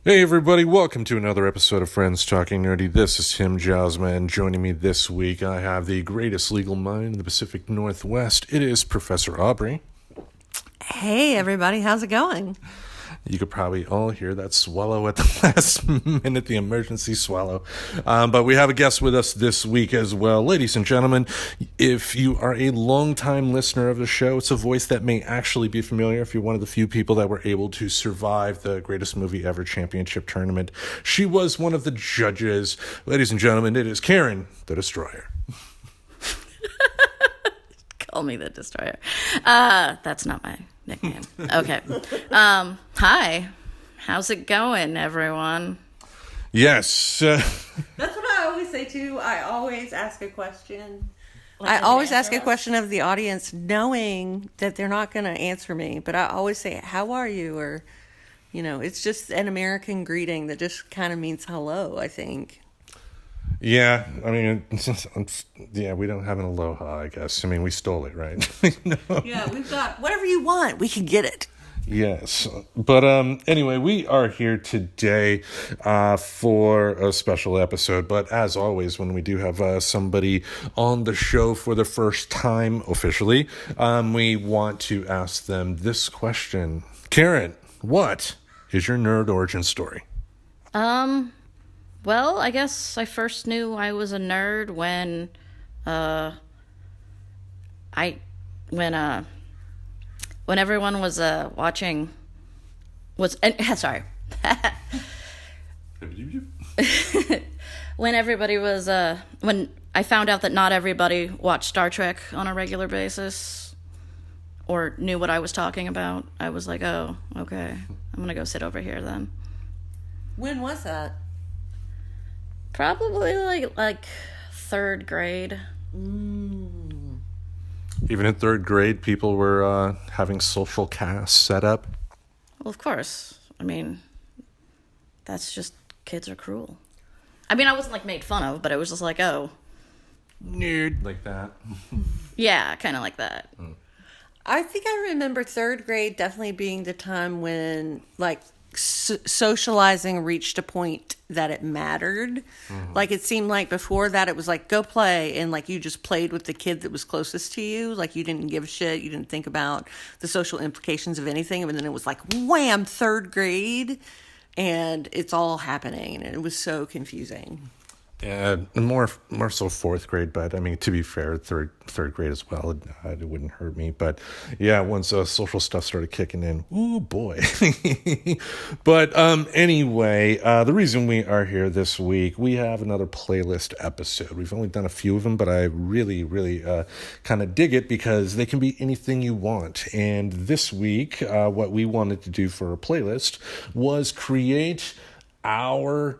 Hey everybody, welcome to another episode of Friends Talking Nerdy. This is Tim Josma, and joining me this week I have the greatest legal mind in the Pacific Northwest. It is Professor Aubrey. Hey everybody, how's it going? You could probably all hear that swallow at the last minute, the emergency swallow. But we have a guest with us this week as well. Ladies and gentlemen, if you are a longtime listener of the show, it's a voice that may actually be familiar if you're one of the few people that were able to survive the Greatest Movie Ever Championship Tournament. She was one of the judges. Ladies and gentlemen, it is Karen the Destroyer. Call me the Destroyer. That's not my nickname. Okay. Hi. How's it going, everyone? Yes. That's what I always say too. I always ask a question. I always ask a question of the audience knowing that they're not going to answer me, but I always say, how are you? Or, it's just an American greeting that just kind of means hello, I think. Yeah, I mean, we don't have an aloha, I guess. I mean, we stole it, right? Yeah, we've got Whatever you want, we can get it. Yes. But anyway, we are here today for a special episode. But as always, when we do have somebody on the show for the first time officially, we want to ask them this question. Karen, what is your nerd origin story? Well, I guess I first knew I was a nerd when everyone was watching sorry. When everybody was when I found out that not everybody watched Star Trek on a regular basis or knew what I was talking about, I was like, "Oh, okay. I'm going to go sit over here then." When was that? Probably like third grade. Even in third grade, people were having social casts set up? Well, of course. I mean, that's just, kids are cruel. I mean, I wasn't like made fun of, but it was just like, oh. Nerd. Like that. Yeah, kind of like that. I think I remember third grade definitely being the time when, like, socializing reached a point that it mattered. Like, it seemed like before that it was like, go play, and like you just played with the kid that was closest to you. Like, you didn't give a shit, you didn't think about the social implications of anything. And then it was like, wham, third grade, and it's all happening, and it was so confusing. Yeah, more so fourth grade, but I mean, to be fair, third grade as well, it wouldn't hurt me. But yeah, once social stuff started kicking in, ooh boy. But anyway, the reason we are here this week, we have another playlist episode. We've only done a few of them, but I really kind of dig it because they can be anything you want. And this week, what we wanted to do for a playlist was create our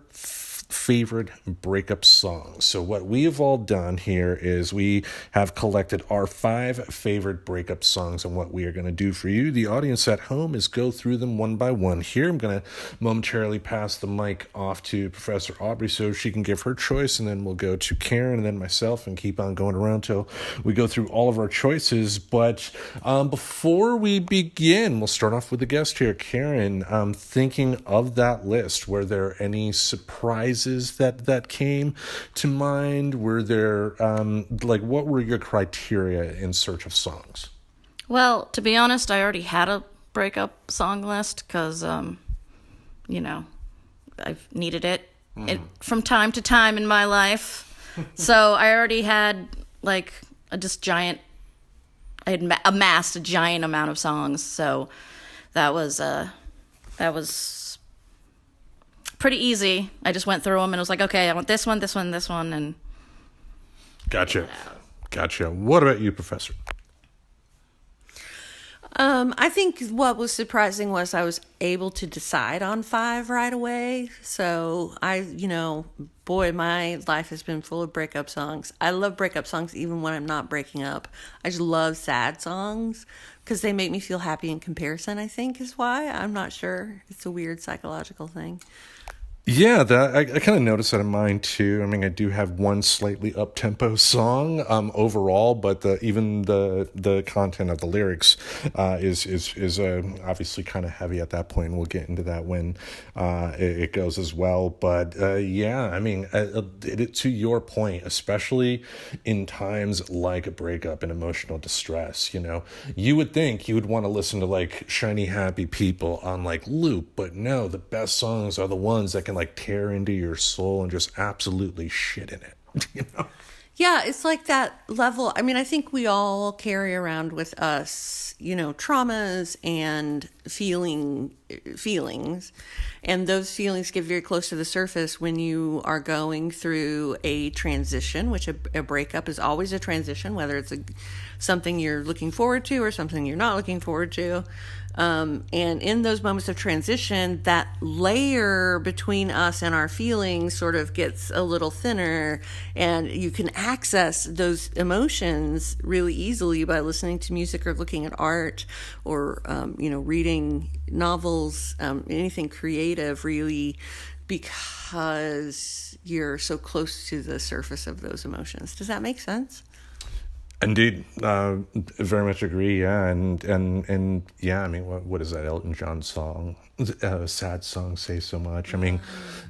favorite breakup songs. So what we have all done here is we have collected our 5 favorite breakup songs, and what we are going to do for you, the audience at home, is go through them one by one. Here I'm going to momentarily pass the mic off to Professor Aubrey so she can give her choice, and then we'll go to Karen and then myself and keep on going around till we go through all of our choices. But before we begin, we'll start off with the guest here. Karen, thinking of that list, were there any surprises that came to mind? Were there what were your criteria in search of songs? Well, to be honest, I already had a breakup song list because, I've needed it from time to time in my life. So I already had I had amassed a giant amount of songs. So that was pretty easy. I just went through them and was like, okay, I want this one, this one, this one, and... Gotcha. What about you, Professor? I think what was surprising was I was able to decide on 5 right away. So boy, my life has been full of breakup songs. I love breakup songs even when I'm not breaking up. I just love sad songs because they make me feel happy in comparison, I think is why. I'm not sure. It's a weird psychological thing. Yeah, that I kind of noticed that in mine too. I mean, I do have one slightly up tempo song overall, but even the content of the lyrics is obviously kind of heavy at that point. We'll get into that when it goes as well. But yeah, I mean, to your point, especially in times like a breakup and emotional distress, you would think you would want to listen to like Shiny Happy People on like loop, but no, the best songs are the ones that can like tear into your soul and just absolutely shit in it. Yeah, it's like that level. I mean, I think we all carry around with us, traumas and feelings, and those feelings get very close to the surface when you are going through a transition, which a breakup is always a transition, whether it's something you're looking forward to or something you're not looking forward to. And in those moments of transition, that layer between us and our feelings sort of gets a little thinner, and you can access those emotions really easily by listening to music or looking at art or, reading novels, anything creative, really, because you're so close to the surface of those emotions. Does that make sense? Indeed, very much agree. Yeah, and yeah. I mean, what is that Elton John song? Sad song, say so much. I mean,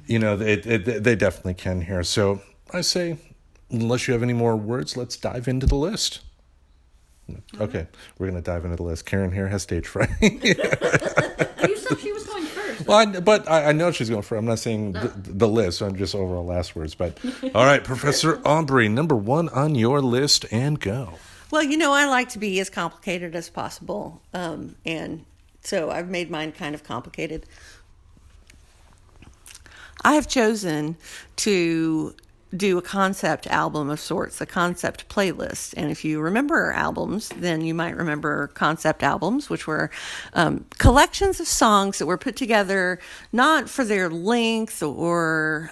they definitely can here. So I say, unless you have any more words, let's dive into the list. Okay, we're gonna dive into the list. Karen here has stage fright. You said she was going first. Well, but I know she's going first. I'm not saying the list. I'm just overall last words. But all right, Professor Aubrey, number 1 on your list, and go. Well, I like to be as complicated as possible, and so I've made mine kind of complicated. I have chosen to do a concept album of sorts, a concept playlist. And if you remember albums, then you might remember concept albums, which were collections of songs that were put together not for their length or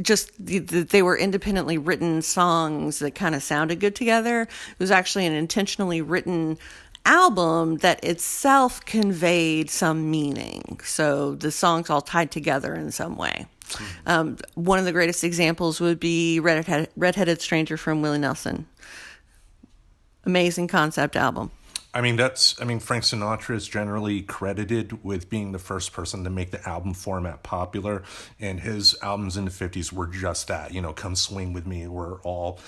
just they were independently written songs that kind of sounded good together. It was actually an intentionally written album that itself conveyed some meaning. So the songs all tied together in some way. One of the greatest examples would be Redheaded Stranger from Willie Nelson. Amazing concept album. I mean, Frank Sinatra is generally credited with being the first person to make the album format popular, and his albums in the 50s were just that. Come Swing With Me were all,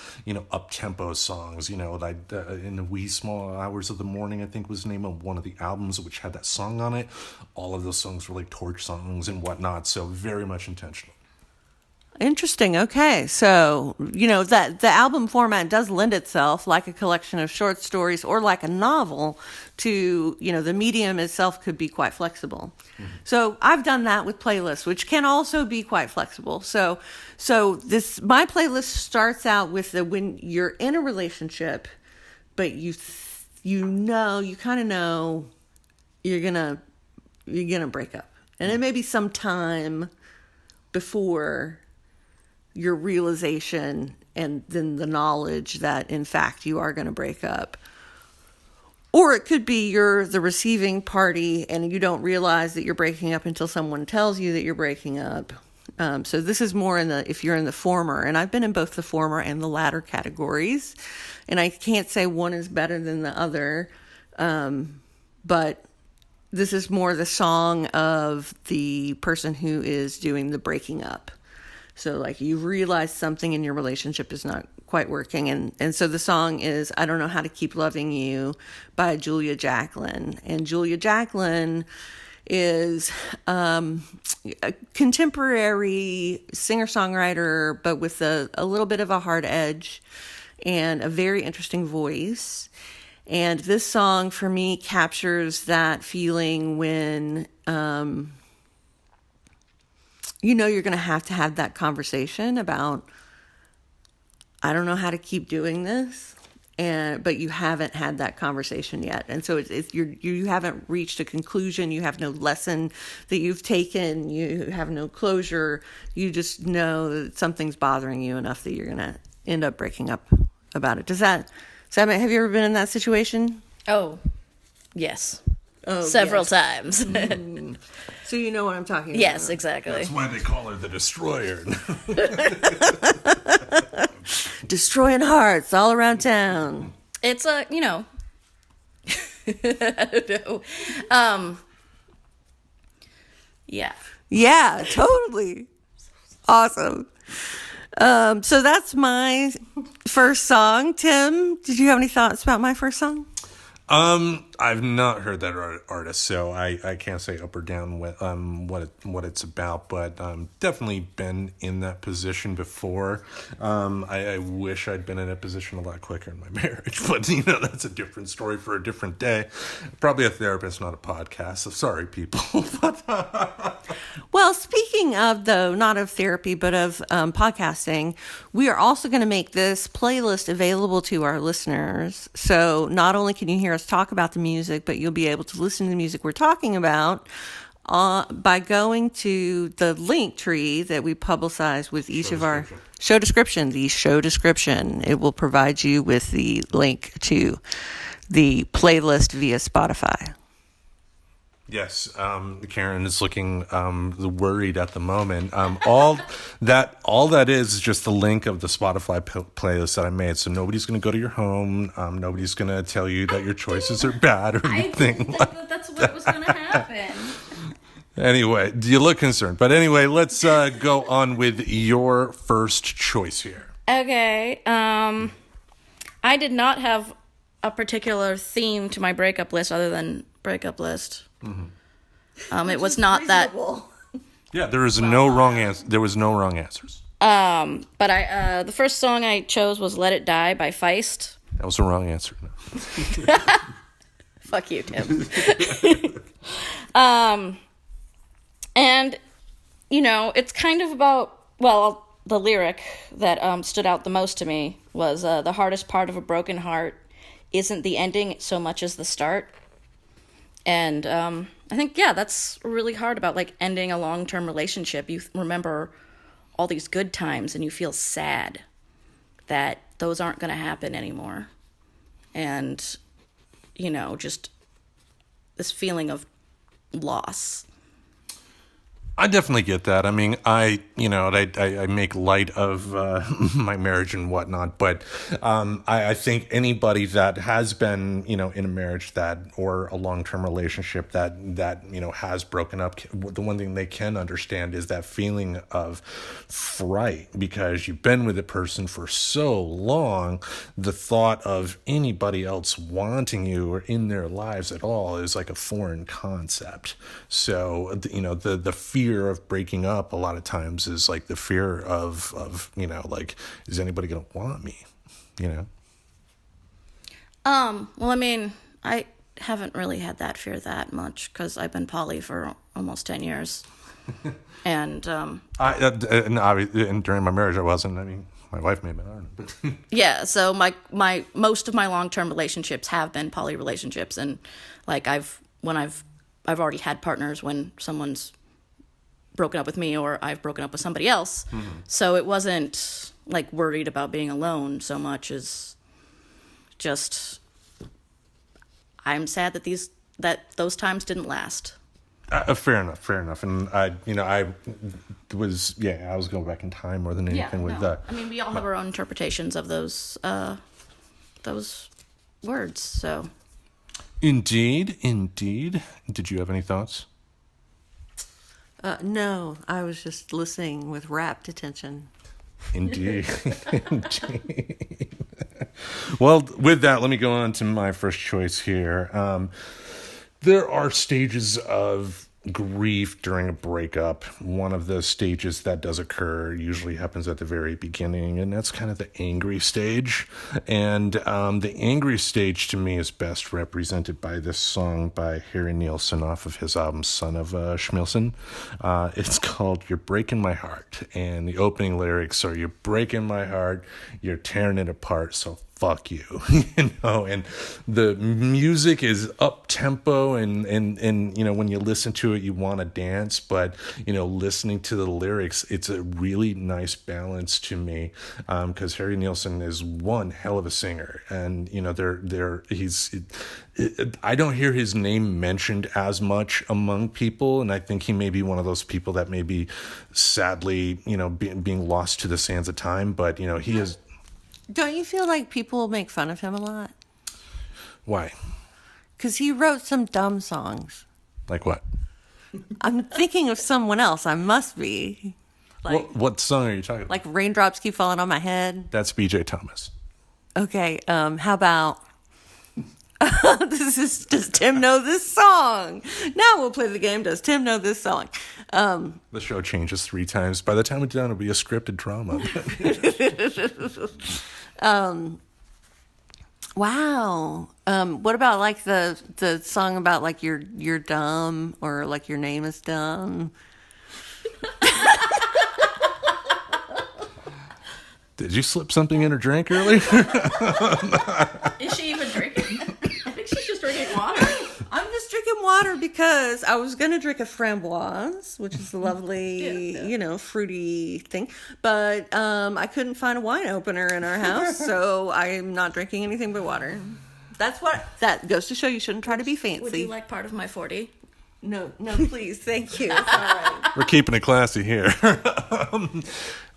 up-tempo songs, like in the wee small hours of the morning, I think was the name of one of the albums which had that song on it. All of those songs were like torch songs and whatnot, so very much intentional. Interesting. Okay. So, that the album format does lend itself, like a collection of short stories or like a novel, to, the medium itself could be quite flexible. Mm-hmm. So I've done that with playlists, which can also be quite flexible. So my playlist starts out with when you're in a relationship, but you kind of know you're going to break up. And it may be some time before your realization and then the knowledge that in fact you are going to break up. Or it could be you're the receiving party and you don't realize that you're breaking up until someone tells you that you're breaking up. So this is more if you're in the former, and I've been in both the former and the latter categories, and I can't say one is better than the other. But this is more the song of the person who is doing the breaking up. So like you realize something in your relationship is not quite working. And so the song is I Don't Know How to Keep Loving You by Julia Jacklin. And Julia Jacklin is a contemporary singer-songwriter, but with a little bit of a hard edge and a very interesting voice. And this song for me captures that feeling when you're going to have that conversation about, I don't know how to keep doing this, but you haven't had that conversation yet. And so you haven't reached a conclusion. You have no lesson that you've taken. You have no closure. You just know that something's bothering you enough that you're going to end up breaking up about it. Have you ever been in that situation? Oh, yes. several times. So you know what I'm talking about. Yes, exactly. That's why they call her the Destroyer. Destroying hearts all around town. It's a, I don't know. Yeah. Yeah, totally. Awesome. So that's my first song. Tim, did you have any thoughts about my first song? I've not heard that artist, so I can't say up or down what it's about, but definitely been in that position before. I wish I'd been in that position a lot quicker in my marriage, but that's a different story for a different day. Probably a therapist, not a podcast. So sorry, people. Well, speaking of, though, not of therapy, but of podcasting, we are also going to make this playlist available to our listeners. So not only can you hear us talk about the music, but you'll be able to listen to the music we're talking about by going to the link tree that we publicize with each of our show description. The show description, it will provide you with the link to the playlist via Spotify. Yes, Karen is looking worried at the moment. All that is just the link of the Spotify playlist that I made. So nobody's going to go to your home. Nobody's going to tell you that your choices are bad or anything. That's what was going to happen. Anyway, you look concerned. But anyway, let's go on with your first choice here. Okay. I did not have a particular theme to my breakup list other than breakup list. Mm-hmm. It was not reasonable. Yeah, there was no wrong answer. There was no wrong answers. But the first song I chose was "Let It Die" by Feist. That was the wrong answer. No. Fuck you, Tim. And it's kind of about, well, the lyric that stood out the most to me was the hardest part of a broken heart isn't the ending so much as the start. And I think, that's really hard about, ending a long-term relationship. You remember all these good times and you feel sad that those aren't going to happen anymore. And, just this feeling of loss. I definitely get that. I mean, I make light of my marriage and whatnot, but I think anybody that has been, in a marriage or a long-term relationship that has broken up, the one thing they can understand is that feeling of fright, because you've been with a person for so long. The thought of anybody else wanting you or in their lives at all is like a foreign concept. So, the fear of breaking up a lot of times is like the fear of is anybody gonna want me? Well, I mean, I haven't really had that fear that much because I've been poly for almost 10 years. And during my marriage I wasn't. I mean, my wife may have been on it. Yeah, so my most of my long-term relationships have been poly relationships, and I've already had partners when someone's broken up with me or I've broken up with somebody else. Mm-hmm. So it wasn't worried about being alone so much as just I'm sad that those times didn't last. Fair enough. And I was going back in time more than anything with that. I mean, we all have our own interpretations of those words, so. Indeed. Did you have any thoughts? No, I was just listening with rapt attention. Indeed. Well, with that, let me go on to my first choice here. There are stages of grief during a breakup. One of the stages that does occur usually happens at the very beginning, and that's kind of the angry stage. And the angry stage to me is best represented by this song by Harry Nilsson off of his album Son of Schmilsson. It's called You're Breaking My Heart, and the opening lyrics are, "You're breaking my heart, you're tearing it apart, so fuck you, and the music is up tempo and when you listen to it, you want to dance, but listening to the lyrics, it's a really nice balance to me, because Harry Nilsson is one hell of a singer, and I don't hear his name mentioned as much among people, and I think he may be one of those people that may be sadly, being lost to the sands of time, but he is. Don't you feel like people make fun of him a lot? Why? Because he wrote some dumb songs. Like what? I'm thinking of someone else. I must be. What song are you talking about? Like Raindrops Keep Falling on My Head. That's B.J. Thomas. Okay, how about... Does Tim know this song? Now we'll play the game. Does Tim know this song? The show changes 3 times. By the time we're done, it'll be a scripted drama. Wow. What about like the song about like you're dumb, or like your name is dumb? Did you slip something in her drink earlier? Is she even drinking? I think she's just drinking water. I'm just drinking water because I was going to drink a framboise, which is a lovely, fruity thing. But I couldn't find a wine opener in our house, so I'm not drinking anything but water. That goes to show you shouldn't try to be fancy. Would you like part of my 40? No, please. Thank you. It's all right. We're keeping it classy here.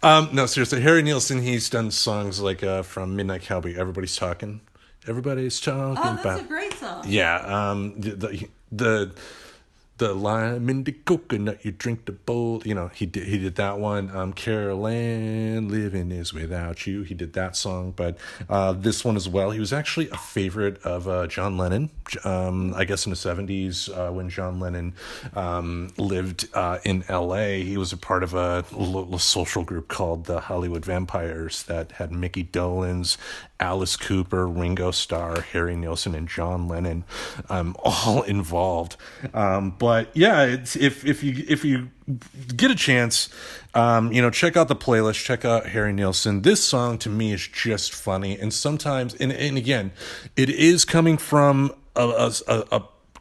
No, seriously, Harry Nilsson, he's done songs like from Midnight Cowboy, Everybody's Talking. Everybody's talking about. Oh, that's a great song. Yeah, the lime in the coconut, you drink the bowl. He did that one. Carol Ann, Living Is Without You. He did that song, but this one as well. He was actually a favorite of John Lennon. I guess in the 70s, when John Lennon lived in L.A., he was a part of a little social group called the Hollywood Vampires that had Mickey Dolenz, Alice Cooper, Ringo Starr, Harry Nilsson, and John Lennon, all involved. But yeah, if you get a chance, check out the playlist, check out Harry Nilsson. This song to me is just funny, and sometimes, and again, it is coming from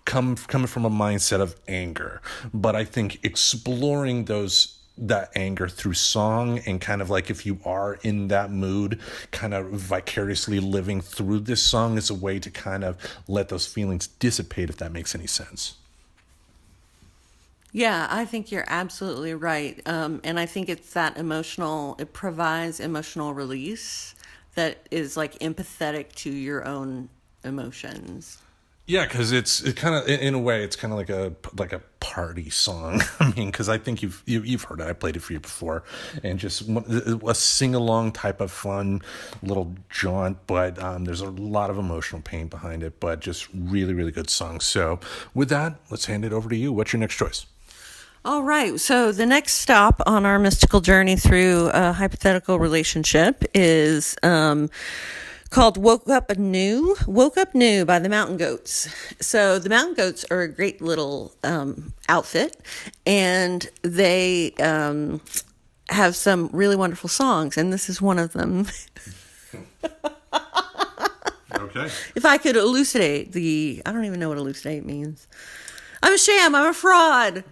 coming from a mindset of anger, but I think exploring that anger through song, and kind of like if you are in that mood, kind of vicariously living through this song is a way to kind of let those feelings dissipate, if that makes any sense. Yeah, I think you're absolutely right. And I think it's it provides emotional release that is like empathetic to your own emotions. Yeah, because it's kind of, in a way, it's kind of like a party song. I mean, because I think you've heard it. I played it for you before, and just a sing along type of fun little jaunt. But there's a lot of emotional pain behind it. But just really, really good song. So with that, let's hand it over to you. What's your next choice? All right. So the next stop on our mystical journey through a hypothetical relationship is called Woke Up New by the Mountain Goats. So the Mountain Goats are a great little outfit, and they have some really wonderful songs, and this is one of them. Okay. If I could elucidate I don't even know what elucidate means. I'm a sham, I'm a fraud.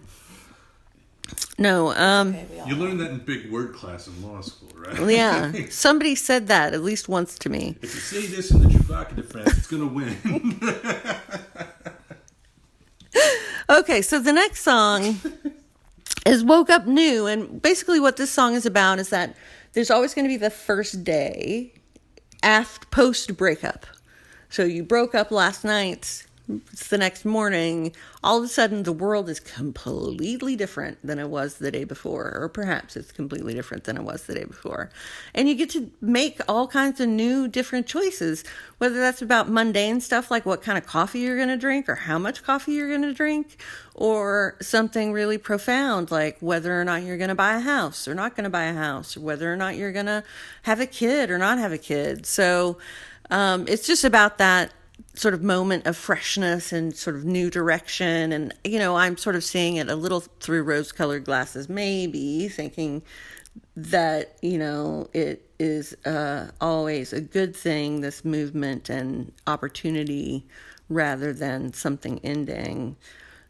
No, You learned that in big word class in law school, right? Yeah, somebody said that at least once to me. If you say this in the Chewbacca defense, it's gonna win. Okay, so the next song is Woke Up New, and basically what this song is about is that there's always going to be the first day after post breakup. So you broke up last night, it's the next morning, all of a sudden the world is completely different than it was the day before, or perhaps it's completely different than it was the day before. And you get to make all kinds of new, different choices, whether that's about mundane stuff like what kind of coffee you're going to drink or how much coffee you're going to drink, or something really profound like whether or not you're going to buy a house or not going to buy a house, or whether or not you're going to have a kid or not have a kid. So it's just about that sort of moment of freshness and sort of new direction. And, I'm sort of seeing it a little through rose-colored glasses, maybe thinking that, it is always a good thing, this movement and opportunity, rather than something ending.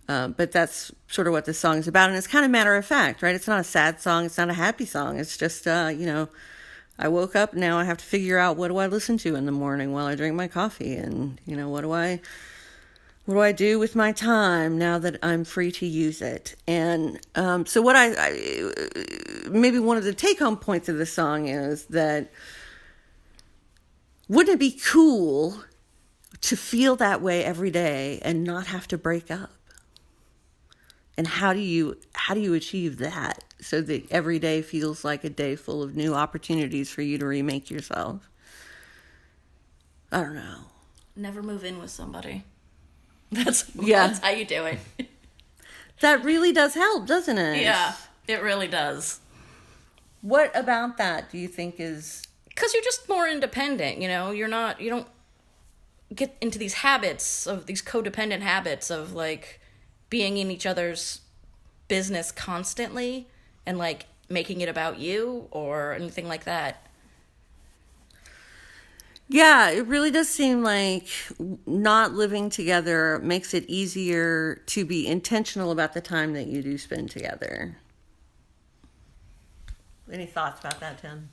But that's sort of what this song is about. And it's kind of matter of fact, right? It's not a sad song. It's not a happy song. It's just, I woke up. Now I have to figure out, what do I listen to in the morning while I drink my coffee? And, what do I do with my time now that I'm free to use it? And so what maybe one of the take-home points of the song is that, wouldn't it be cool to feel that way every day and not have to break up? And how do you achieve that so that every day feels like a day full of new opportunities for you to remake yourself? I don't know. Never move in with somebody. That's how you do it. That really does help, doesn't it? Yeah, it really does. What about that do you think is... Because you're just more independent, you don't get into these habits of these codependent habits of like being in each other's business constantly and like making it about you or anything like that. Yeah, it really does seem like not living together makes it easier to be intentional about the time that you do spend together. Any thoughts about that, Tim?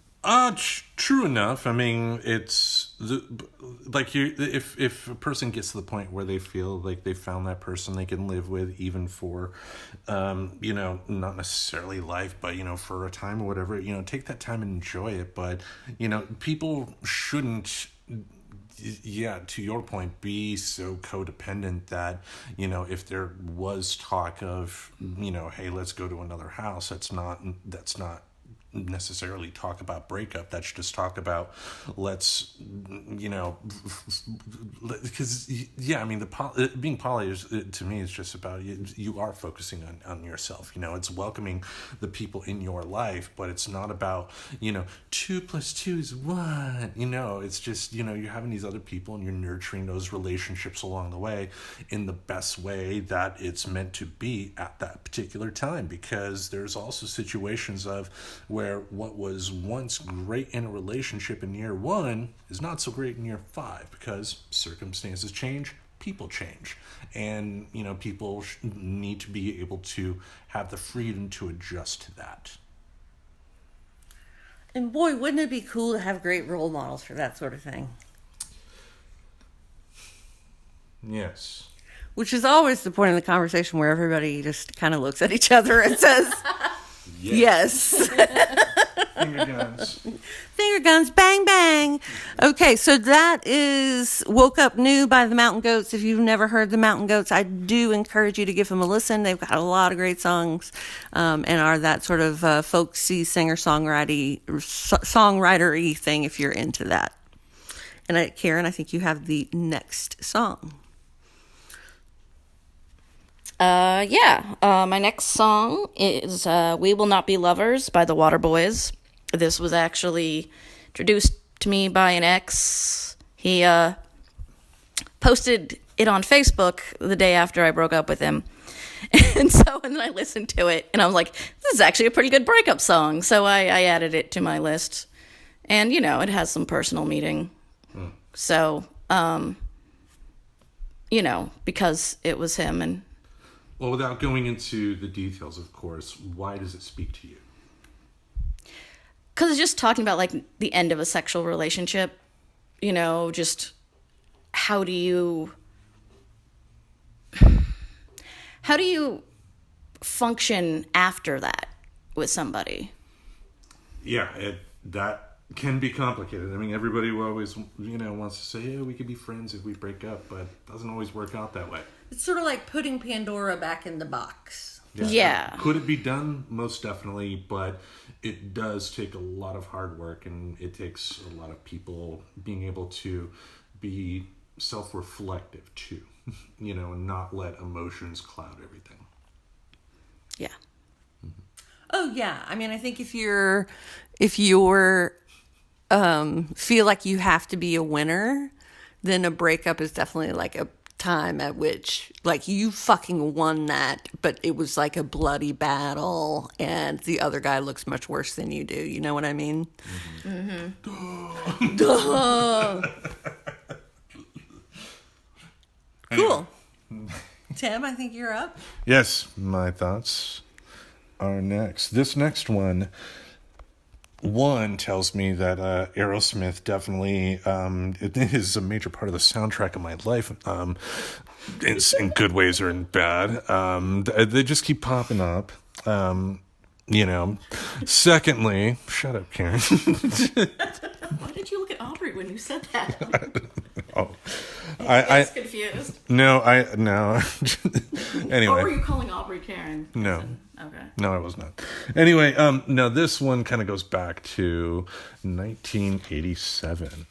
True enough. I mean, it's if a person gets to the point where they feel like they found that person they can live with, even for, not necessarily life, but for a time or whatever, take that time and enjoy it. But people shouldn't. Yeah, to your point, be so codependent that, if there was talk of, hey, let's go to another house, that's not necessarily talk about breakup. That's just talk about let's, because being poly is, to me, is just about you are focusing on yourself. It's welcoming the people in your life, but it's not about 2 + 2 is 1. It's just you're having these other people and you're nurturing those relationships along the way in the best way that it's meant to be at that particular time. Because there's also situations of where what was once great in a relationship in year 1 is not so great in year 5 because circumstances change, people change, and people need to be able to have the freedom to adjust to that. And boy, wouldn't it be cool to have great role models for that sort of thing? Yes. Which is always the point of the conversation where everybody just kind of looks at each other and says, yes. Finger guns. Finger guns, bang, bang. Okay, so that is Woke Up New by the Mountain Goats. If you've never heard the Mountain Goats, I do encourage you to give them a listen. They've got a lot of great songs and are that sort of folksy songwriter-y thing if you're into that. And Karen, I think you have the next song. My next song is We Will Not Be Lovers by the Waterboys. This was actually introduced to me by an ex. He posted it on Facebook the day after I broke up with him. And then I listened to it, and I was like, this is actually a pretty good breakup song. So I added it to my list. And, it has some personal meaning. So, because it was him and... Well, without going into the details, of course, why does it speak to you? Because it's just talking about, like, the end of a sexual relationship. Just how do you function after that with somebody? Yeah, that can be complicated. I mean, everybody will always, wants to say, yeah, we could be friends if we break up, but it doesn't always work out that way. It's sort of like putting Pandora back in the box. Yeah. Could it be done? Most definitely, but it does take a lot of hard work, and it takes a lot of people being able to be self-reflective too, and not let emotions cloud everything. Yeah. Mm-hmm. Oh yeah. I mean, I think if you're feel like you have to be a winner, then a breakup is definitely like a time at which, like, you fucking won that, but it was like a bloody battle, and the other guy looks much worse than you do. You know what I mean? Mm-hmm. Duh. Cool. Tim, I think you're up. Yes, my thoughts are next. This next one tells me that Aerosmith definitely it is a major part of the soundtrack of my life, in good ways or in bad. They just keep popping up. Secondly, shut up, Karen. Why did you look at Aubrey when you said that? Oh, I was confused. no. Anyway, Or were you calling Aubrey Karen? No. Okay. No, I was not. Anyway, no, this one kind of goes back to 1987.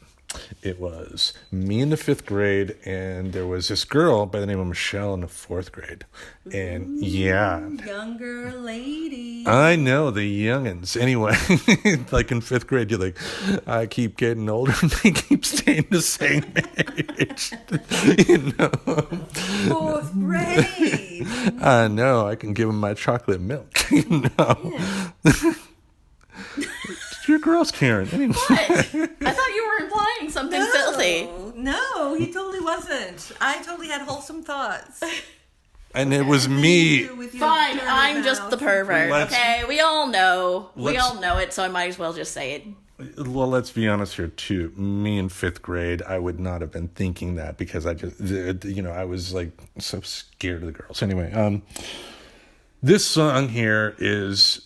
It was me in the 5th grade, and there was this girl by the name of Michelle in the 4th grade. And yeah. Younger lady. I know, the youngins. Anyway, like in 5th grade, you're like, I keep getting older and they keep staying the same age. 4th grade. I know, I can give them my chocolate milk. Yeah. You're gross, Karen. Anyway. What? I thought you were implying something filthy. No, he totally wasn't. I totally had wholesome thoughts. And it was me. Fine, I'm just the pervert, okay? We all know. We let's- all know it, so I might as well just say it. Well, let's be honest here, too. Me in 5th grade, I would not have been thinking that because I just, I was like so scared of the girls. Anyway, this song here is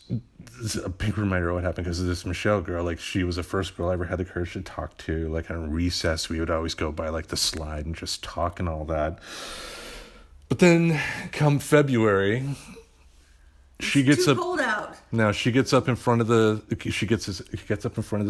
a big reminder of what happened because of this Michelle girl. Like, she was the first girl I ever had the courage to talk to. Like, on recess, we would always go by like the slide and just talk and all that. But then, come February, she gets Too up. cold out. Now she gets up in front of the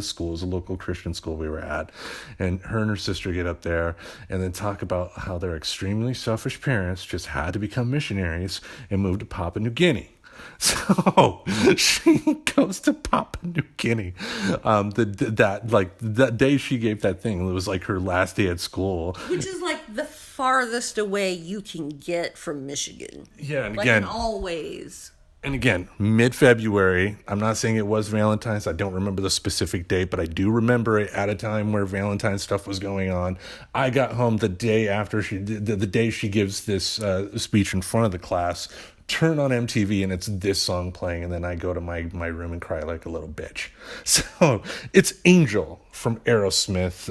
school. It was a local Christian school we were at, and her sister get up there and then talk about how their extremely selfish parents just had to become missionaries and move to Papua New Guinea. So she goes to Papua New Guinea. That day she gave that thing, it was like her last day at school. Which is like the farthest away you can get from Michigan. Yeah, and Like again, in all ways. and again, mid-February. I'm not saying it was Valentine's. I don't remember the specific date, but I do remember it at a time where Valentine's stuff was going on. I got home the day after the day she gives this speech in front of the class. Turn on MTV and it's this song playing, and then I go to my room and cry like a little bitch. So it's Angel from Aerosmith.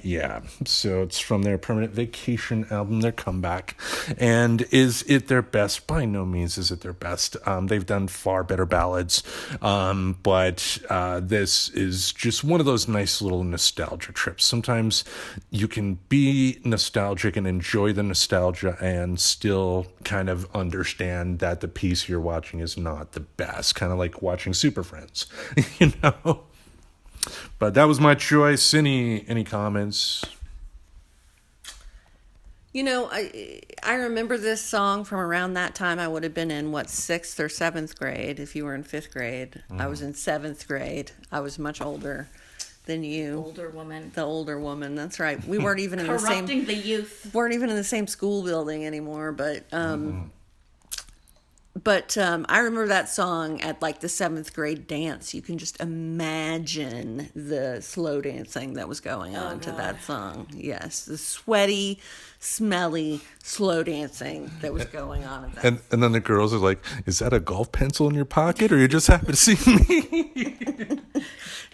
Yeah. So it's from their Permanent Vacation album, their comeback. And is it their best? By no means is it their best. They've done far better ballads. But this is just one of those nice little nostalgia trips. Sometimes you can be nostalgic and enjoy the nostalgia and still kind of understand that the piece you're watching is not the best. Kind of like watching Super Friends, But that was my choice. Any comments? I remember this song from around that time. I would have been in 6th or 7th grade. If you were in 5th grade, I was in 7th grade. I was much older than you. Older woman. The older woman. That's right. We weren't even in the same. Corrupting the youth. Weren't even in the same school building anymore. But I remember that song at like the 7th grade dance. You can just imagine the slow dancing that was going on to that song. Yes, the sweaty, smelly, slow dancing that was going on at that. And then the girls are like, "Is that a golf pencil in your pocket, or you just happen to see me?"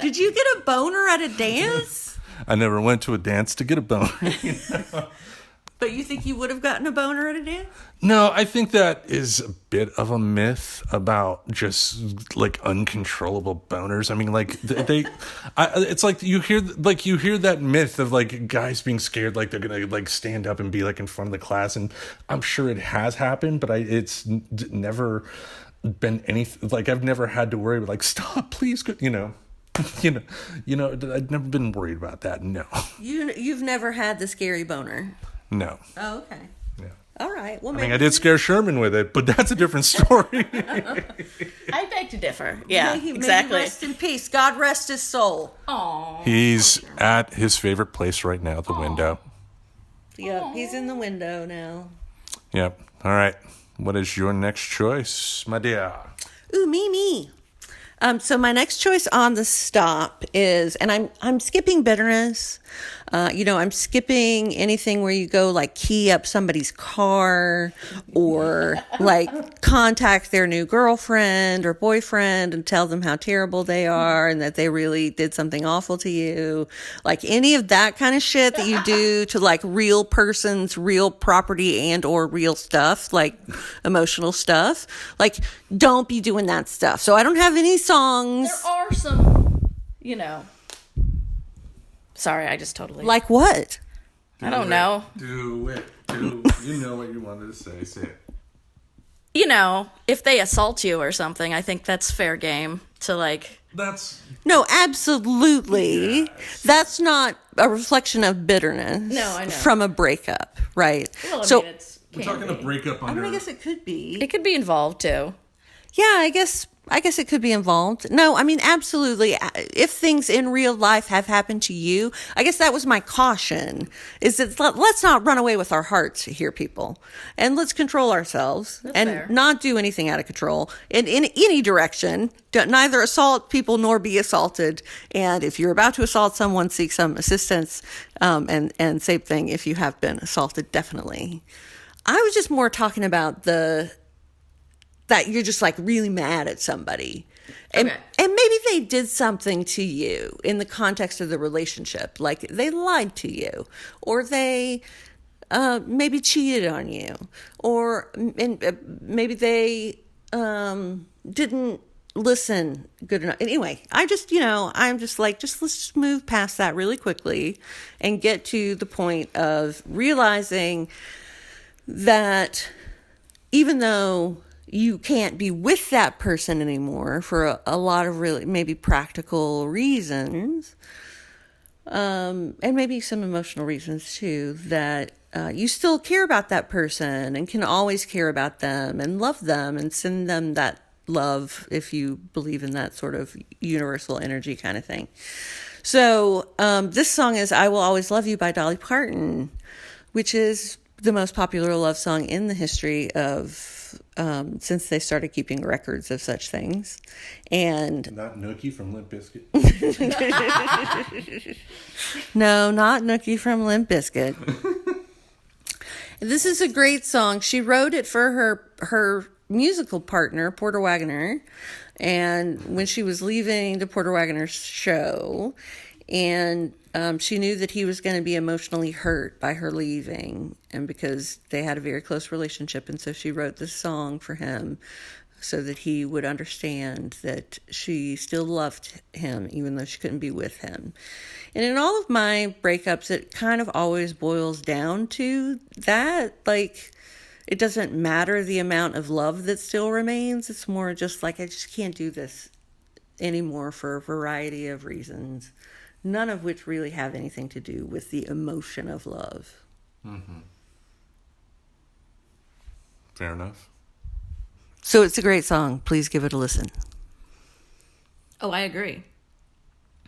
Did you get a boner at a dance? I never went to a dance to get a boner. But you think you would have gotten a boner at a dance? No, I think that is a bit of a myth about just like uncontrollable boners. I mean, like it's like you hear that myth of like guys being scared, like they're gonna like stand up and be like in front of the class, and I'm sure it has happened, but it's never been anything. Like I've never had to worry about like stop, please, I've never been worried about that. No, You've never had the scary boner. no. Oh, okay. Yeah. All right. Well, I mean, I did scare Sherman with it, but that's a different story. I beg to differ. Yeah, May he exactly. rest in peace. God rest his soul. Aww. He's at his favorite place right now, the window. Yep, he's in the window now. Yep. All right. What is your next choice, my dear? Ooh, me. So my next choice on the stop is, and I'm skipping bitterness. I'm skipping anything where you go like key up somebody's car or like contact their new girlfriend or boyfriend and tell them how terrible they are and that they really did something awful to you. Like any of that kind of shit that you do to like real persons, real property and or real stuff, like emotional stuff. Like don't be doing that stuff. So I don't have any songs. There are some, Sorry, I just totally. Like what? I don't know. Do it. You know what you wanted to say. Say it. If they assault you or something, I think that's fair game to like. That's No, absolutely. Yes. That's not a reflection of bitterness. No, I know. From a breakup, right? Well, I So mean, we're talking a breakup under. it could be. it could be involved too. Yeah, I guess it could be involved. No, I mean, absolutely. If things in real life have happened to you, I guess that was my caution, is that let's not run away with our hearts here, people. And let's control ourselves and fair. not do anything out of control in any direction. Neither assault people nor be assaulted. And if you're about to assault someone, seek some assistance. And same thing if you have been assaulted, definitely. I was just more talking about that you're just like really mad at somebody. And maybe they did something to you in the context of the relationship. Like they lied to you or they maybe cheated on you or maybe they didn't listen good enough. Anyway, I'm just like, let's just move past that really quickly and get to the point of realizing that even though you can't be with that person anymore for a lot of really maybe practical reasons, and maybe some emotional reasons too, that you still care about that person and can always care about them and love them and send them that love if you believe in that sort of universal energy kind of thing. So this song is I Will Always Love You by Dolly Parton, which is the most popular love song in the history of since they started keeping records of such things. And Not Nookie from Limp Bizkit. no, not Nookie from Limp Bizkit. This is a great song. She wrote it for her musical partner, Porter Wagoner, and when she was leaving the Porter Wagoner show, and she knew that he was going to be emotionally hurt by her leaving, and because they had a very close relationship, and so she wrote this song for him so that he would understand that she still loved him even though she couldn't be with him. And in all of my breakups, it kind of always boils down to that, like, it doesn't matter the amount of love that still remains. It's more just like, I just can't do this anymore for a variety of reasons, none of which really have anything to do with the emotion of love. Mm-hmm. Fair enough. So it's a great song. Please give it a listen. Oh, I agree.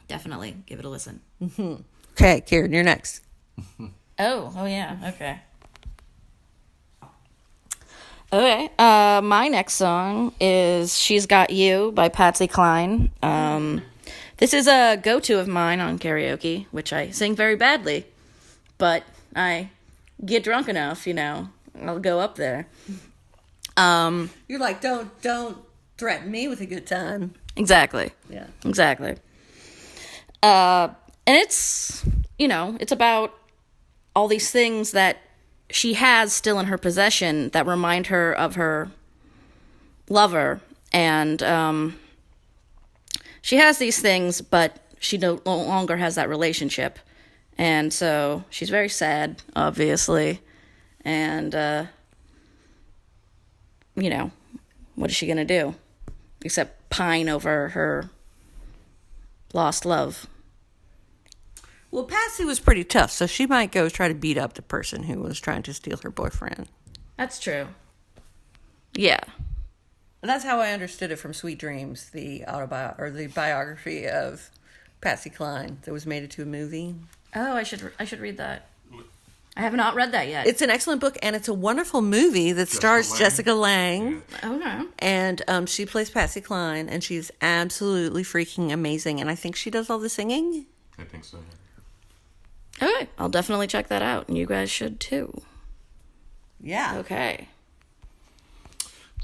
Definitely give it a listen. Mm-hmm. Okay, Karen, you're next. Oh yeah, okay. Okay, my next song is She's Got You by Patsy Cline. This is a go-to of mine on karaoke, which I sing very badly, but I get drunk enough, I'll go up there. You're like, don't threaten me with a good time. Exactly. Yeah. Exactly. And it's, it's about all these things that she has still in her possession that remind her of her lover. And she has these things, but she no longer has that relationship. And so she's very sad, obviously. And, what is she going to do? Except pine over her lost love. Well, Patsy was pretty tough, so she might go try to beat up the person who was trying to steal her boyfriend. That's true. Yeah. That's how I understood it from Sweet Dreams, the biography of Patsy Cline that was made into a movie. Oh, I should read that. I have not read that yet. It's an excellent book, and it's a wonderful movie that stars Lange. Jessica Lange. Okay. And she plays Patsy Cline, and she's absolutely freaking amazing. And I think she does all the singing. I think so. Okay, I'll definitely check that out, and you guys should too. Yeah. Okay.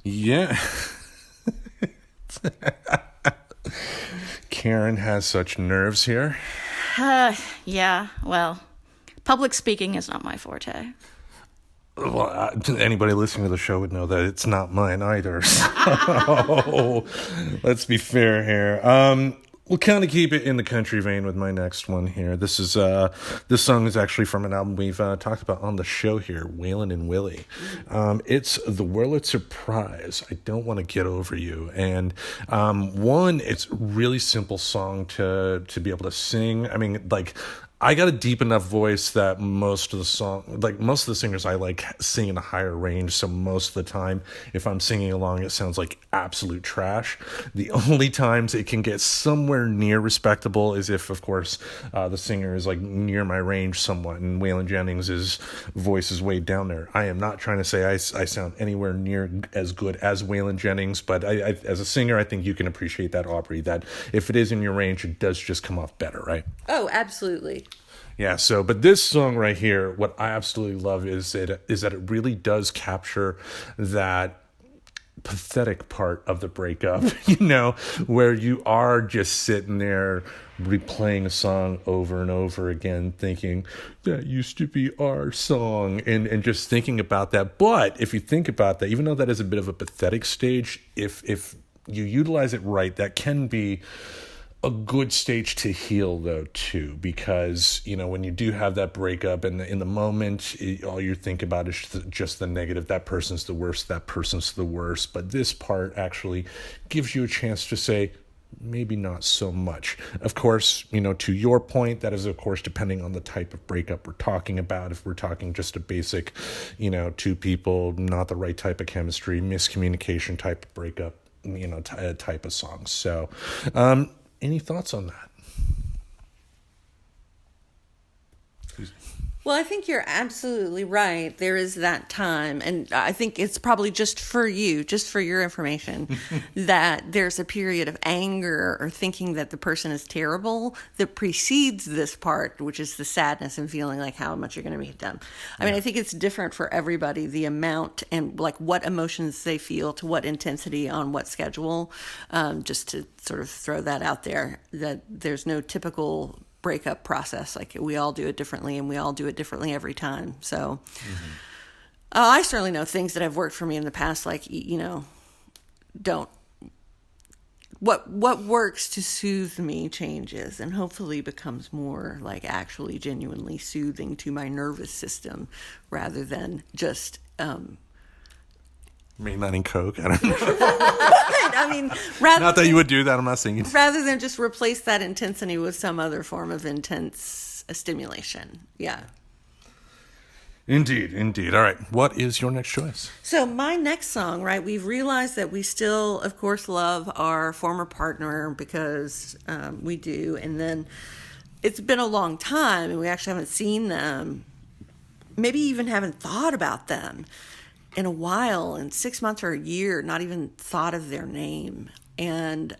Yeah. Karen has such nerves here. Yeah, well, public speaking is not my forte. Well, anybody listening to the show would know that it's not mine either. So let's be fair here. We'll kind of keep it in the country vein with my next one here. This song is actually from an album we've talked about on the show here, Waylon and Willie. It's The Wurlitzer Prize, I Don't Want to Get Over You. And it's a really simple song to be able to sing. I mean, like, I got a deep enough voice that most of the singers I like sing in a higher range. So most of the time, if I'm singing along, it sounds like absolute trash. The only times it can get somewhere near respectable is if, of course, the singer is like near my range somewhat, and Waylon Jennings' voice is way down there. I am not trying to say I sound anywhere near as good as Waylon Jennings, but I, as a singer, I think you can appreciate that, Aubrey, that if it is in your range, it does just come off better, right? Oh, absolutely. Yeah, but this song right here, what I absolutely love is that it really does capture that pathetic part of the breakup, where you are just sitting there replaying a song over and over again, thinking, that used to be our song, and just thinking about that. But if you think about that, even though that is a bit of a pathetic stage, if you utilize it right, that can be a good stage to heal, though, too, because when you do have that breakup and in the moment, all you think about is just the negative. That person's the worst, that person's the worst. But this part actually gives you a chance to say, maybe not so much. Of course, to your point, that is, of course, depending on the type of breakup we're talking about. If we're talking just a basic, two people, not the right type of chemistry, miscommunication type of breakup, type of song. So, any thoughts on that? Well, I think you're absolutely right. There is that time, and I think it's probably just for your information, that there's a period of anger or thinking that the person is terrible that precedes this part, which is the sadness and feeling like how much you're going to be done. I mean, I think it's different for everybody, the amount and like what emotions they feel to what intensity on what schedule, just to sort of throw that out there, that there's no typical breakup process. Like, we all do it differently, and we all do it differently every time. So I certainly know things that have worked for me in the past, like, what works to soothe me changes and hopefully becomes more like actually genuinely soothing to my nervous system rather than just Mainlining coke. I don't know. I mean, Not that you would do that. I'm not saying. Rather than just replace that intensity with some other form of intense stimulation. Yeah. Indeed. All right. What is your next choice? So my next song, right, we've realized that we still, of course, love our former partner because we do. And then it's been a long time and we actually haven't seen them, maybe even haven't thought about them in a while, in 6 months or a year, not even thought of their name. And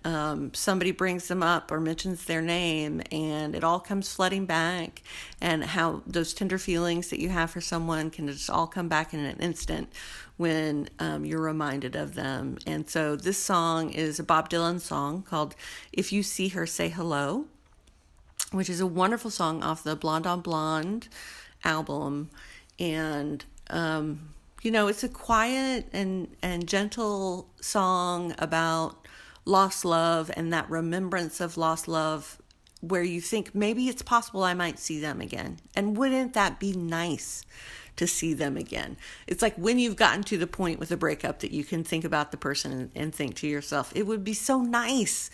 somebody brings them up or mentions their name, and it all comes flooding back, and how those tender feelings that you have for someone can just all come back in an instant when you're reminded of them. And so this song is a Bob Dylan song called If You See Her, Say Hello, which is a wonderful song off the Blonde on Blonde album. And it's a quiet and gentle song about lost love and that remembrance of lost love, where you think maybe it's possible I might see them again. And wouldn't that be nice to see them again? It's like when you've gotten to the point with a breakup that you can think about the person and think to yourself, it would be so nice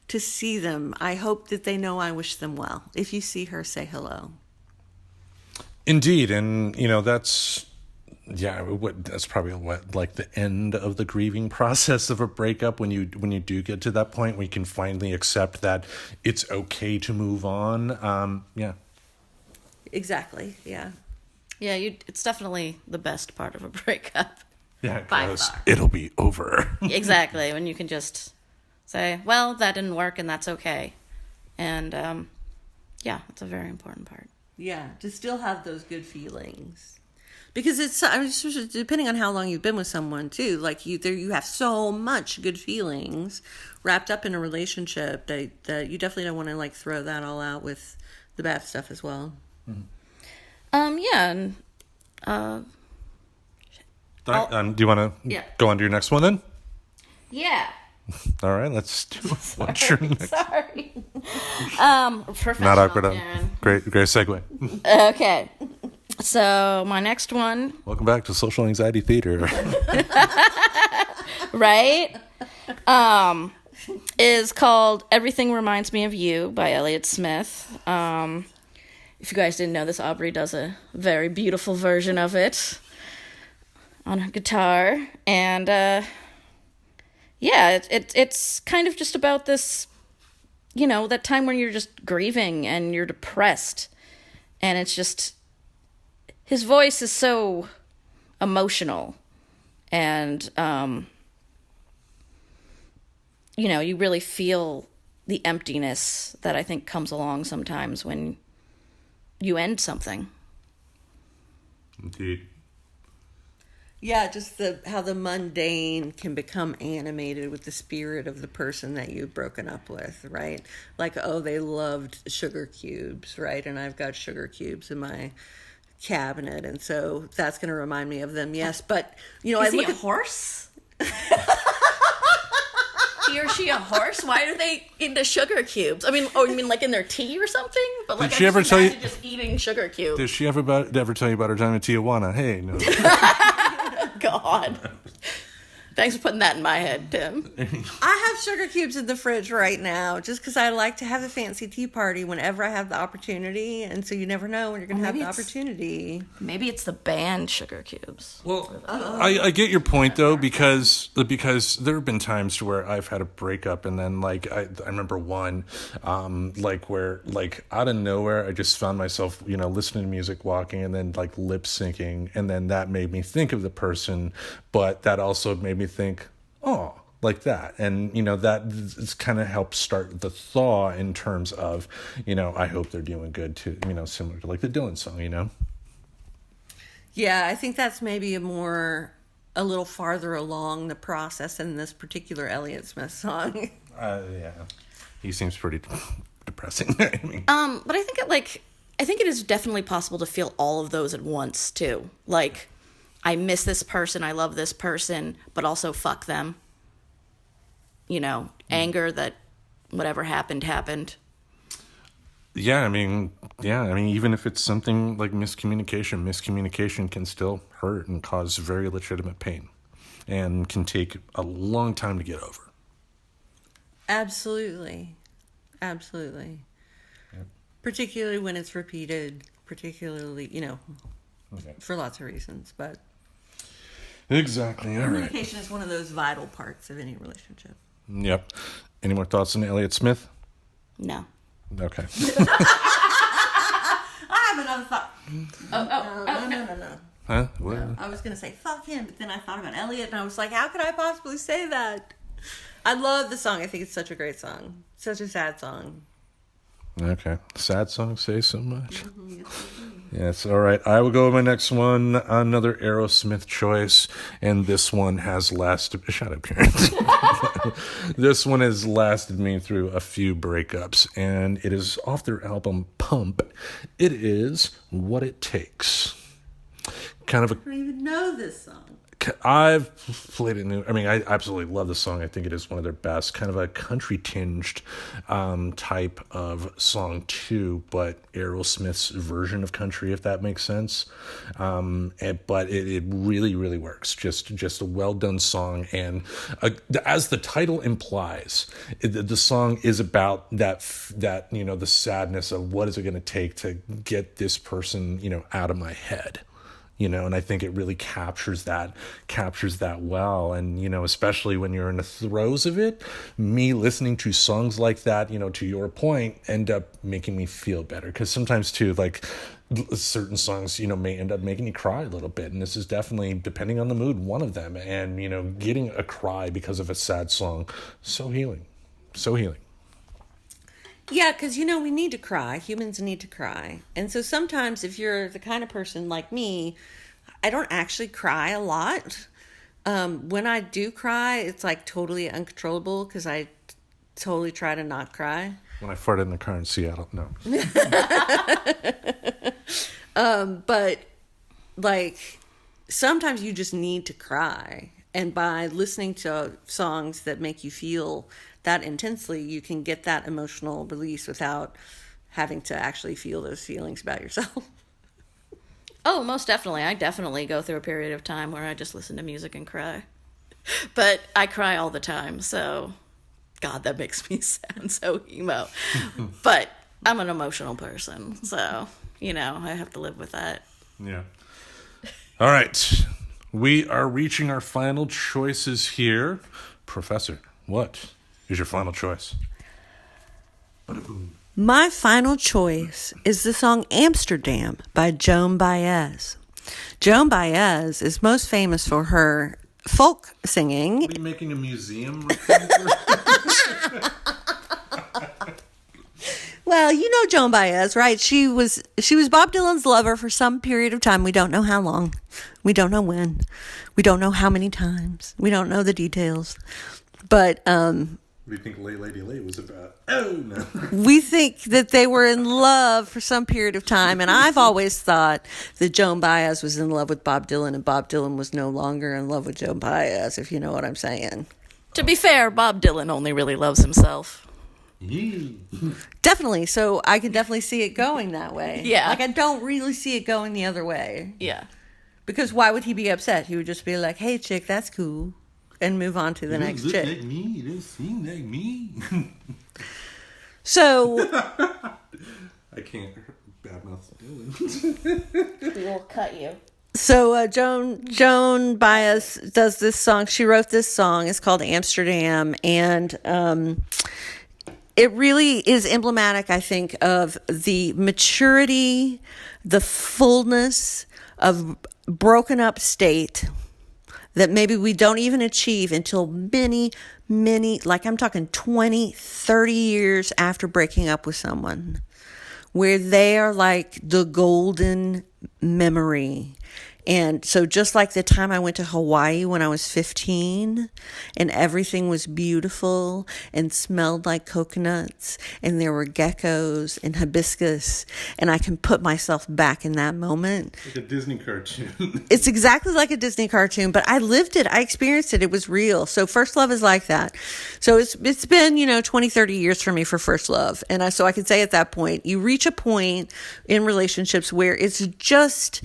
to see them. I hope that they know I wish them well. If you see her, say hello. Indeed. And, that's probably like the end of the grieving process of a breakup, when you do get to that point where you can finally accept that it's okay to move on. Exactly. Yeah. Yeah, it's definitely the best part of a breakup. Yeah, By because far. it'll be over. Exactly, when you can just say, well, that didn't work and that's okay. And yeah, it's a very important part. Yeah, to still have those good feelings. Because it's, I mean, depending on how long you've been with someone too, like you have so much good feelings wrapped up in a relationship that you definitely don't want to like throw that all out with the bad stuff as well. Yeah, and Do you want to Yeah. go on to your next one then? yeah. All right, let's do it. What's your next? Sorry. Professional, Not awkward. Karen. Great segue. Okay. So my next one, Welcome back to Social Anxiety Theater. right, is called "Everything Reminds Me of You" by Elliott Smith. If you guys didn't know this, Aubrey does a very beautiful version of it on her guitar, and yeah, it's kind of just about this, you know, that time when you're just grieving and you're depressed, and it's just, his voice is so emotional, and you know, you really feel the emptiness that I think comes along sometimes when you end something. Indeed. Yeah, just how the mundane can become animated with the spirit of the person that you've broken up with, right? Like, oh, they loved sugar cubes, right? And I've got sugar cubes in my cabinet, and so that's going to remind me of them. Yes, but you know, Is I he look a at horse? He or she a horse? Why are they into sugar cubes? I mean, oh, you mean like in their tea or something? But like, Did she I ever just tell you- imagine just eating sugar cubes? Did she ever tell you about her time in Tijuana? Hey, no. God. Thanks for putting that in my head, Tim. I have sugar cubes in the fridge right now just because I like to have a fancy tea party whenever I have the opportunity. And so you never know when you're going to have maybe the it's- opportunity. Maybe it's the band Sugar Cubes. Well, I get your point though, because there have been times where I've had a breakup, and then like I remember one, like where like out of nowhere I just found myself, you know, listening to music, walking, and then like lip syncing, and then that made me think of the person, but that also made me think, oh, like that. And you know, that kind of helped start the thaw in terms of, you know, I hope they're doing good too, you know, similar to like the Dylan song, you know. Yeah, I think that's maybe a little farther along the process in this particular Elliott Smith song. Yeah, he seems pretty depressing. I mean, But I think it is definitely possible to feel all of those at once too. Like, I miss this person, I love this person, but also fuck them. You know, anger that whatever happened. yeah, I mean, even if it's something like miscommunication can still hurt and cause very legitimate pain, and can take a long time to get over. Absolutely. Particularly when it's repeated, you know, Okay. for lots of reasons. But Exactly. All right. communication is one of those vital parts of any relationship. Yep. Any more thoughts on Elliott Smith? No. Okay. I have another thought. No. Huh? What? I was going to say, fuck him, but then I thought about Elliot, and I was like, how could I possibly say that? I love the song. I think it's such a great song. Such a sad song. Okay. Sad songs say so much. Yes, all right. I will go with my next one. Another Aerosmith choice. And this one has lasted... Shut up, Karen. This one has lasted me through a few breakups. And it is off their album Pump. It is What It Takes. Kind of a... I don't even know this song. I've played it new. I mean, I absolutely love the song. I think it is one of their best. Kind of a country tinged type of song too, but Aerosmith's version of country, if that makes sense. But it really, really works. Just a well done song, and as the title implies, the song is about that you know, the sadness of what is it going to take to get this person, you know, out of my head. And I think it really captures that well. And, especially when you're in the throes of it, me listening to songs like that, to your point, end up making me feel better. Because sometimes too, like certain songs, may end up making you cry a little bit. And this is definitely, depending on the mood, one of them. And, getting a cry because of a sad song, so healing. So healing. Yeah, because, we need to cry. Humans need to cry. And so sometimes if you're the kind of person like me, I don't actually cry a lot. When I do cry, it's like totally uncontrollable because I totally try to not cry. When I farted in the car in Seattle, no. But like sometimes you just need to cry. And by listening to songs that make you feel that intensely, you can get that emotional release without having to actually feel those feelings about yourself. Oh, most definitely. I definitely go through a period of time where I just listen to music and cry. But I cry all the time, so God, that makes me sound so emo. But I'm an emotional person, so, I have to live with that. Yeah. All right. We are reaching our final choices here. Professor, what is your final choice? My final choice is the song Amsterdam by Joan Baez. Joan Baez is most famous for her folk singing. Are you making a museum? Well, Joan Baez, right? She was Bob Dylan's lover for some period of time. We don't know how long. We don't know when. We don't know how many times. We don't know the details. But what do you think Lay Lady Lay was about? Oh, no. We think that they were in love for some period of time. And I've always thought that Joan Baez was in love with Bob Dylan and Bob Dylan was no longer in love with Joan Baez, if you know what I'm saying. To be fair, Bob Dylan only really loves himself. Definitely. So I can definitely see it going that way. Yeah. Like I don't really see it going the other way. Yeah. Because why would he be upset? He would just be like, hey, chick, that's cool. And move on to the next chick. Like me. You don't sing like me. So. I can't badmouth Dylan. We will cut you. So Joan Baez does this song. She wrote this song. It's called Amsterdam. And it really is emblematic, I think, of the maturity, the fullness of broken up state that maybe we don't even achieve until many, like I'm talking 20, 30 years after breaking up with someone, where they are like the golden memory. And so just like the time I went to Hawaii when I was 15 and everything was beautiful and smelled like coconuts and there were geckos and hibiscus and I can put myself back in that moment. Like a Disney cartoon. It's exactly like a Disney cartoon, but I lived it. I experienced it. It was real. So first love is like that. So it's been, 20, 30 years for me for first love. And so I can say at that point, you reach a point in relationships where it's just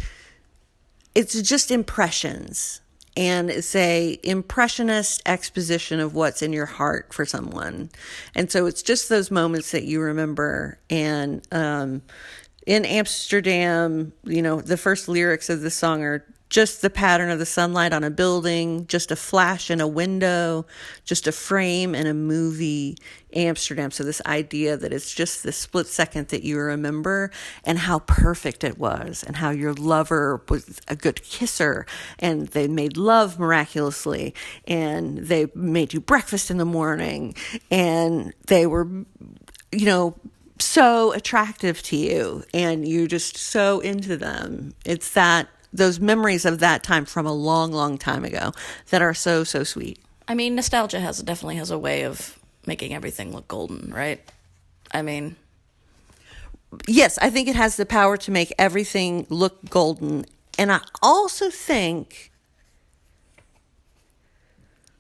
impressions, and it's a impressionist exposition of what's in your heart for someone. And so it's just those moments that you remember. And in Amsterdam, the first lyrics of the song are just the pattern of the sunlight on a building, just a flash in a window, just a frame in a movie, Amsterdam. So this idea that it's just the split second that you remember and how perfect it was and how your lover was a good kisser and they made love miraculously and they made you breakfast in the morning and they were, so attractive to you and you're just so into them. It's those memories of that time from a long, long time ago that are so, so sweet. I mean, nostalgia definitely has a way of making everything look golden, right? I mean, yes, I think it has the power to make everything look golden. And I also think,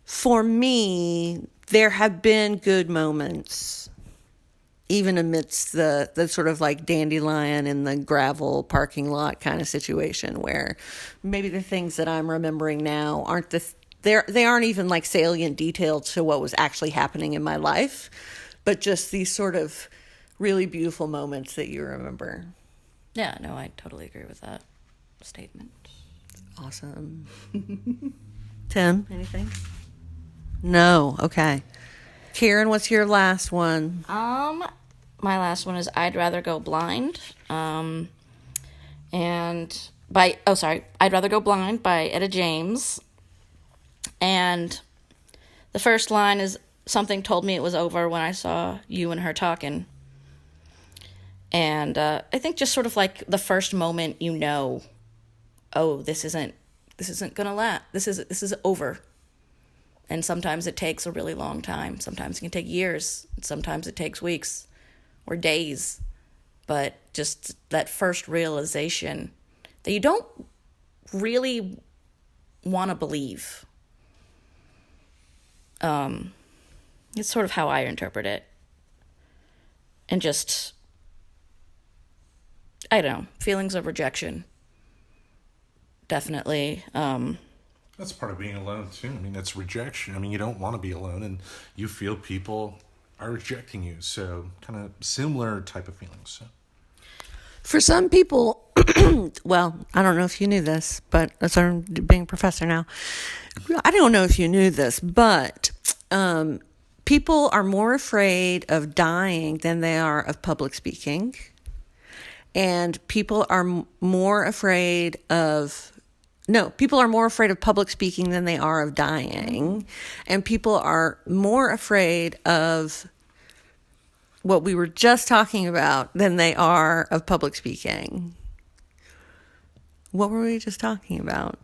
for me, there have been good moments even amidst the sort of like dandelion in the gravel parking lot kind of situation where maybe the things that I'm remembering now aren't they aren't even like salient details to what was actually happening in my life, but just these sort of really beautiful moments that you remember. yeah, no, I totally agree with that. statement. Awesome. Tim, anything? No. Okay. Karen, what's your last one? My last one is I'd Rather Go Blind. I'd Rather Go Blind by Etta James. And the first line is, something told me it was over when I saw you and her talking. And I think just sort of like the first moment you know, oh, this isn't gonna last. This is over. And sometimes it takes a really long time. Sometimes it can take years. Sometimes it takes weeks or days. But just that first realization that you don't really want to believe. It's sort of how I interpret it. And just, I don't know, feelings of rejection. Definitely. That's part of being alone too. I mean, it's rejection. I mean, you don't want to be alone, and you feel people are rejecting you. So, kind of similar type of feelings. So. For some people, well, I don't know if you knew this, but I'm being a professor now. I don't know if you knew this, but people are more afraid of dying than they are of public speaking. And people are more afraid of public speaking than they are of dying. And people are more afraid of what we were just talking about than they are of public speaking. What were we just talking about?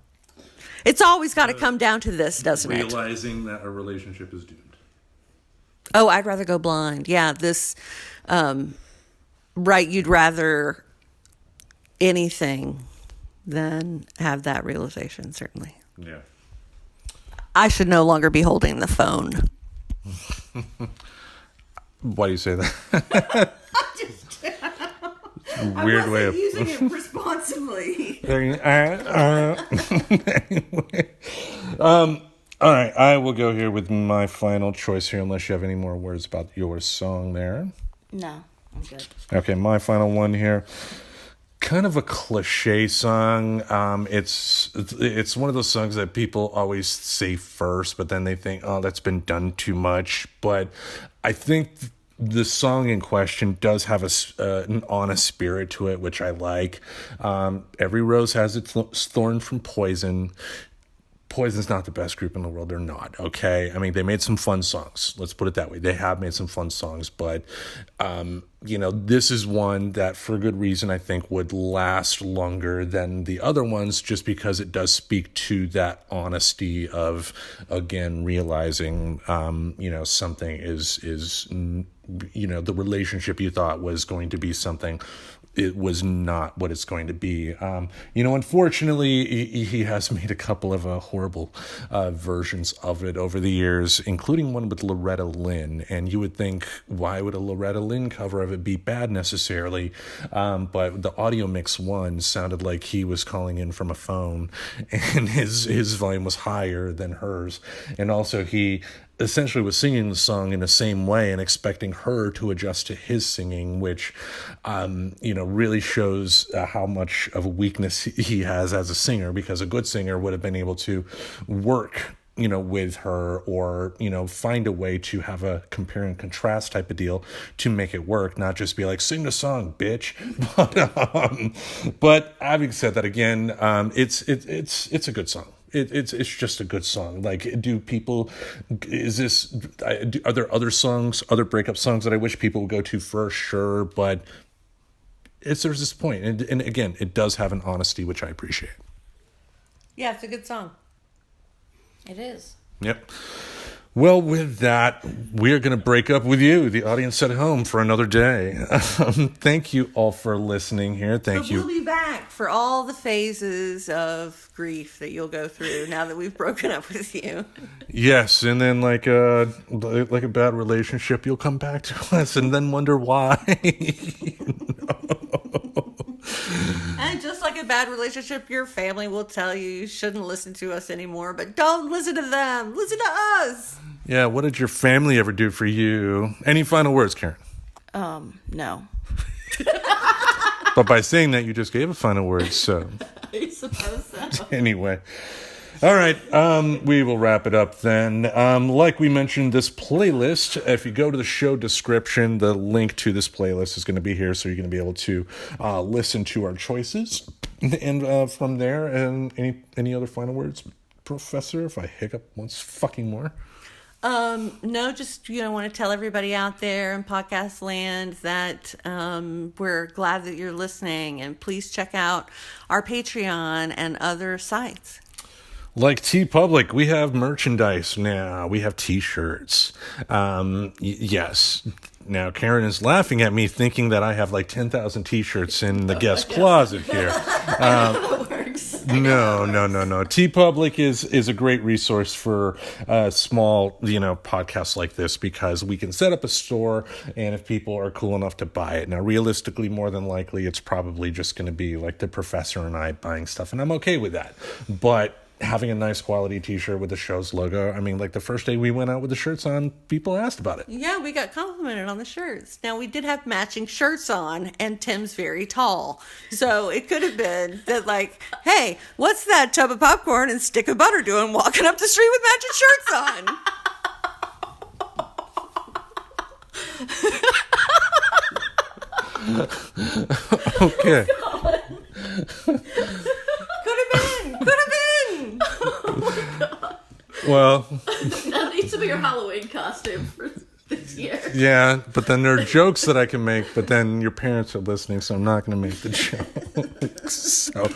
It's always got to come down to this, doesn't it? Realizing that a relationship is doomed. Oh, I'd rather go blind. Yeah, this, right, you'd rather anything than have that realization, certainly. Yeah. I should no longer be holding the phone. Why do you say that? Weird way of using it responsibly. Anyway. All right, I will go here with my final choice here, unless you have any more words about your song there. No, I'm good. Okay, my final one here. Kind of a cliche song. It's one of those songs that people always say first, but then they think, oh, that's been done too much. But I think the song in question does have an honest spirit to it, which I like. Every rose has its thorn from Poison. Poison's not the best group in the world. They're not, okay? I mean, they made some fun songs. Let's put it that way. They have made some fun songs, but, this is one that, for good reason, I think would last longer than the other ones, just because it does speak to that honesty of, again, realizing, something is the relationship you thought was going to be something, it was not what it's going to be. Unfortunately, he has made a couple of horrible versions of it over the years, including one with Loretta Lynn. And you would think, why would a Loretta Lynn cover of it be bad necessarily? But the audio mix one sounded like he was calling in from a phone, and his volume was higher than hers. And also he essentially was singing the song in the same way and expecting her to adjust to his singing, which, really shows how much of a weakness he has as a singer, because a good singer would have been able to work, with her, or, find a way to have a compare and contrast type of deal to make it work, not just be like, sing the song, bitch. But having said that, again, it's a good song. It's just a good song. Like, are there other songs, other breakup songs that I wish people would go to first? Sure, but there's this point. And again, it does have an honesty, which I appreciate. Yeah, it's a good song. It is. Yep. Well, with that, we're going to break up with you, the audience at home, for another day. Thank you all for listening here. Thank you. We'll be back for all the phases of grief that you'll go through now that we've broken up with you. Yes, and then like a bad relationship, you'll come back to us and then wonder why. And just like a bad relationship, your family will tell you shouldn't listen to us anymore, but don't listen to them. Listen to us. Yeah, what did your family ever do for you? Any final words, Karen? No. But by saying that, you just gave a final word, so. I suppose so. Anyway. All right, we will wrap it up then. Like we mentioned, this playlist, if you go to the show description, the link to this playlist is going to be here, so you're going to be able to listen to our choices. And from there, and any other final words, Professor, if I hiccup once fucking more? No, just, want to tell everybody out there in podcast land that we're glad that you're listening, and please check out our Patreon and other sites. Like TeePublic, we have merchandise now. We have T-shirts. Yes. Now, Karen is laughing at me thinking that I have like 10,000 T-shirts in the guest closet here. No. TeePublic is a great resource for small, podcasts like this, because we can set up a store, and if people are cool enough to buy it. Now, realistically, more than likely, it's probably just going to be like the Professor and I buying stuff, and I'm okay with that. But having a nice quality T-shirt with the show's logo, I mean, like the first day we went out with the shirts on, people asked about it. Yeah, we got complimented on the shirts. Now, we did have matching shirts on, and Tim's very tall. So it could have been that, like, hey, what's that tub of popcorn and stick of butter doing walking up the street with matching shirts on? Okay. Could have been. Well, That needs to be your Halloween costume for this year. yeah, but then there are jokes that I can make, but then your parents are listening, so I'm not going to make the joke. So,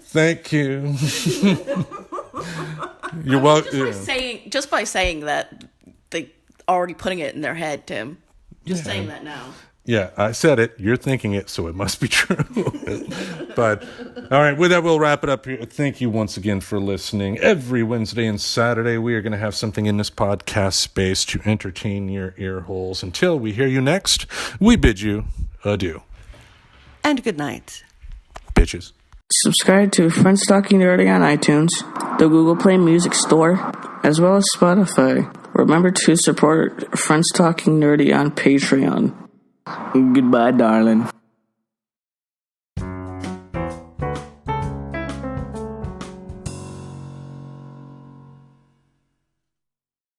thank you. You're welcome. Just by saying that, they already putting it in their head, Tim. Just saying that now. Yeah, I said it. You're thinking it, so it must be true. But, all right, with that, we'll wrap it up here. Thank you once again for listening. Every Wednesday and Saturday, we are going to have something in this podcast space to entertain your ear holes. Until we hear you next, we bid you adieu. And good night. Bitches. Subscribe to Friends Talking Nerdy on iTunes, the Google Play Music Store, as well as Spotify. Remember to support Friends Talking Nerdy on Patreon. Goodbye, darling.